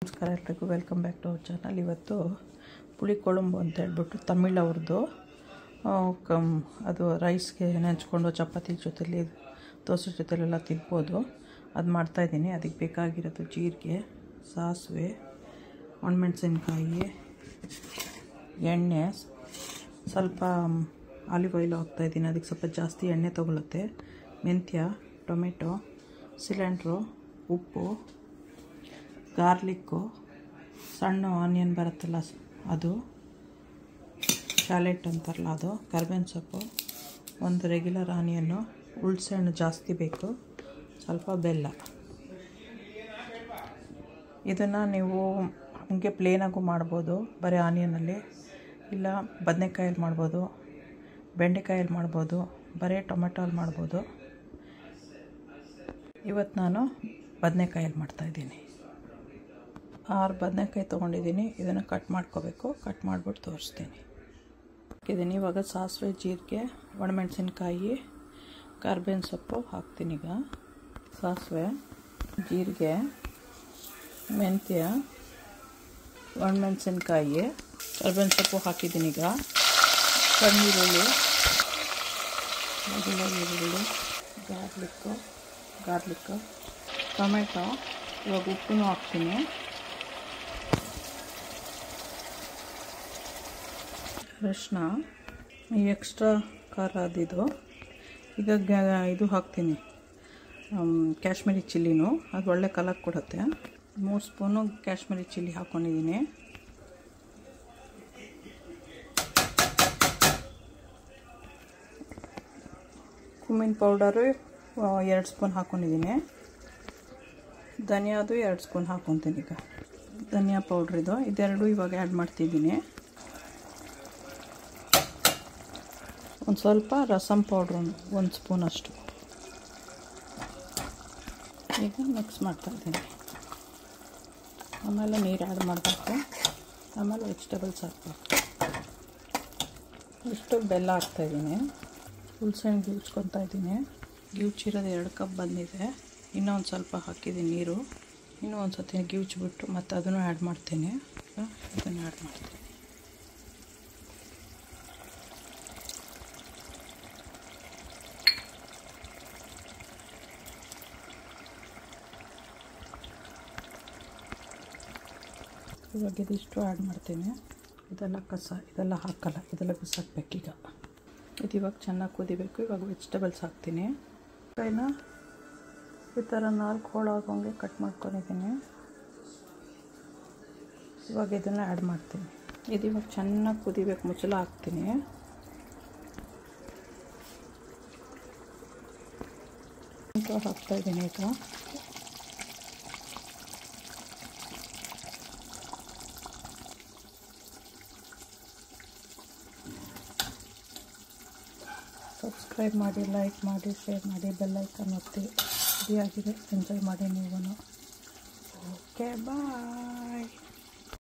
ನಮಸ್ಕಾರ ಎಲ್ಲರಿಗೂ, welcome back to our channel. ಇವತ್ತು ಪುಳಿ ಕೊಳಂಬು ಅಂತ ಹೇಳ್ಬಿಟ್ಟು ತಮಿಳ್ ಅವ್ರದ್ದು ಅದು ರೈಸ್ಗೆ ನೆಂಚ್ಕೊಂಡು ಚಪಾತಿ ಜೊತೆಲಿ ದೋಸೆ ಜೊತೆಲೆಲ್ಲ ತಿನ್ಬೋದು. ಅದು ಮಾಡ್ತಾಯಿದ್ದೀನಿ. ಅದಕ್ಕೆ ಬೇಕಾಗಿರೋದು ಜೀರಿಗೆ, ಸಾಸಿವೆ, ಒಣಮೆಣಸಿನ್ಕಾಯಿ, ಎಣ್ಣೆ, ಸ್ವಲ್ಪ ಆಲಿವ್ ಆಯಿಲ್ ಹಾಕ್ತಾಯಿದ್ದೀನಿ. ಅದಕ್ಕೆ ಸ್ವಲ್ಪ ಜಾಸ್ತಿ ಎಣ್ಣೆ ತೊಗೊಳುತ್ತೆ. ಮೆಂತ್ಯ, ಟೊಮೆಟೊ, ಸಿಲಿಂಡ್ರು, ಉಪ್ಪು, ಗಾರ್ಲಿಕ್ಕು, ಸಣ್ಣ ಆನಿಯನ್ ಬರುತ್ತಲ್ಲ ಅದು, ಶಾಲೆಟ್ ಅಂತಾರಲ್ಲ ಅದು, ಕರ್ಬೇವಿನ ಸೊಪ್ಪು, ಒಂದು ರೆಗ್ಯುಲರ್ ಆನಿಯನ್ನು, ಹುಣಸೆ ಹಣ್ಣು ಜಾಸ್ತಿ ಬೇಕು, ಸ್ವಲ್ಪ ಬೆಲ್ಲ. ಇದನ್ನು ನೀವು ಹಾಗೆ ಪ್ಲೇನಾಗೂ ಮಾಡ್ಬೋದು, ಬರೀ ಆನಿಯನಲ್ಲಿ, ಇಲ್ಲ ಬದನೆಕಾಯಲ್ಲಿ ಮಾಡ್ಬೋದು, ಬೆಂಡೆಕಾಯಲ್ಲಿ ಮಾಡ್ಬೋದು, ಬರೀ ಟೊಮೆಟೊಲ್ಲಿ ಮಾಡ್ಬೋದು. ಇವತ್ತು ನಾನು ಬದನೆಕಾಯಲ್ಲಿ ಮಾಡ್ತಾಯಿದ್ದೀನಿ. 6 ಬದನೆಕಾಯಿ ತೊಗೊಂಡಿದ್ದೀನಿ. ಇದನ್ನು ಕಟ್ ಮಾಡ್ಕೋಬೇಕು. ಕಟ್ ಮಾಡಿಬಿಟ್ಟು ತೋರಿಸ್ತೀನಿ. ಹಾಕಿದ್ದೀನಿ. ಇವಾಗ ಸಾಸಿವೆ, ಜೀರಿಗೆ, ಒಣಮೆಣಸಿನ್ಕಾಯಿ, ಕರ್ಬೇವಿನ ಸೊಪ್ಪು ಹಾಕ್ತೀನಿ. ಈಗ ಸಾಸಿವೆ, ಜೀರಿಗೆ, ಮೆಂತ್ಯ, ಒಣಮೆಣಸಿನ್ಕಾಯಿ, ಕರ್ಬೇವಿನ ಸೊಪ್ಪು ಹಾಕಿದ್ದೀನಿ. ಈಗ ಸಣ್ಣ ಈರುಳ್ಳಿ, ಈರುಳ್ಳಿ, ಗಾರ್ಲಿಕ್ಕು, ಟೊಮೆಟೊ, ಇವಾಗ ಉಪ್ಪು ಹಾಕ್ತೀನಿ. ಅರಿಶಿನ, ಈ ಎಕ್ಸ್ಟ್ರಾ ಖಾರ ಅದಿದು. ಈಗ ಇದು ಹಾಕ್ತೀನಿ, ಕಾಶ್ಮೀರಿ ಚಿಲ್ಲಿನೂ, ಅದು ಒಳ್ಳೆ ಕಲರ್ ಕೊಡುತ್ತೆ. 3 ಸ್ಪೂನು ಕಾಶ್ಮೀರಿ ಚಿಲ್ಲಿ ಹಾಕ್ಕೊಂಡಿದ್ದೀನಿ. ಕುಮ್ಮಿನ ಪೌಡರು 2 ಸ್ಪೂನ್ ಹಾಕ್ಕೊಂಡಿದ್ದೀನಿ. ಧನಿಯಾದು 2 ಸ್ಪೂನ್ ಹಾಕ್ಕೊತೀನಿ. ಈಗ ಧನಿಯಾ ಪೌಡ್ರಿದು ಇದೆರಡು ಇವಾಗ ಆ್ಯಡ್ ಮಾಡ್ತಿದ್ದೀನಿ. ಒಂದು ಸ್ವಲ್ಪ ರಸಮ್ ಪೌಡ್ರು 1 ಸ್ಪೂನಷ್ಟು. ಈಗ ಮಿಕ್ಸ್ ಮಾಡ್ತಾಯಿದ್ದೀನಿ. ಆಮೇಲೆ ನೀರು ಆ್ಯಡ್ ಮಾಡಬೇಕು. ಆಮೇಲೆ ವೆಜಿಟೇಬಲ್ಸ್ ಹಾಕಬೇಕು. ಇಷ್ಟು ಬೆಲ್ಲ ಹಾಕ್ತಾಯಿದ್ದೀನಿ. ಹುಲ್ಸೆಹಣ್ಣು ಗಿವ್ಚ್ಕೊತಾ ಇದ್ದೀನಿ. ಗಿವ್ಚಿರೋದು 2 ಕಪ್ ಬಂದಿದೆ. ಇನ್ನೂ ಒಂದು ಸ್ವಲ್ಪ ಹಾಕಿದ್ದೀನಿ ನೀರು. ಇನ್ನೂ ಒಂದು ಸತಿ ಗಿವ್ಚ್ಬಿಟ್ಟು ಮತ್ತು ಅದನ್ನು ಆ್ಯಡ್ ಮಾಡ್ತೀನಿ. ಇದನ್ನು ಆ್ಯಡ್ ಮಾಡ್ತೀನಿ. ಇವಾಗ ಇದಿಷ್ಟು ಆ್ಯಡ್ ಮಾಡ್ತೀನಿ. ಇದೆಲ್ಲ ಹಾಕಲ್ಲ, ಇದೆಲ್ಲ ಬಿಸಾಕಬೇಕೀಗ. ಇದು ಇವಾಗ ಚೆನ್ನಾಗಿ ಕುದಿಬೇಕು. ಇವಾಗ ವೆಜಿಟೇಬಲ್ಸ್ ಹಾಕ್ತೀನಿ. ಕೈನ ಈ ಥರ 4 ಹೋಳಾಗೋಂಗೆ ಕಟ್ ಮಾಡ್ಕೊಂಡಿದ್ದೀನಿ. ಇವಾಗ ಇದನ್ನು ಆ್ಯಡ್ ಮಾಡ್ತೀನಿ. ಇದು ಇವಾಗ ಚೆನ್ನಾಗಿ ಕುದಿಬೇಕು. ಮುಚ್ಚಳ ಹಾಕ್ತೀನಿ. ಹಾಕ್ತಾಯಿದ್ದೀನಿ. ಈಗ ಸಬ್ಸ್ಕ್ರೈಬ್ ಮಾಡಿ, ಲೈಕ್ ಮಾಡಿ, ಶೇರ್ ಮಾಡಿ, ಬೆಲ್ ಐಕಾನ್ ಒತ್ತಿ. ರೆಡಿಯಾಗಿದೆ. ಎಂಜಾಯ್ ಮಾಡಿ ನೀವು. ಓಕೆ, ಬಾಯ್.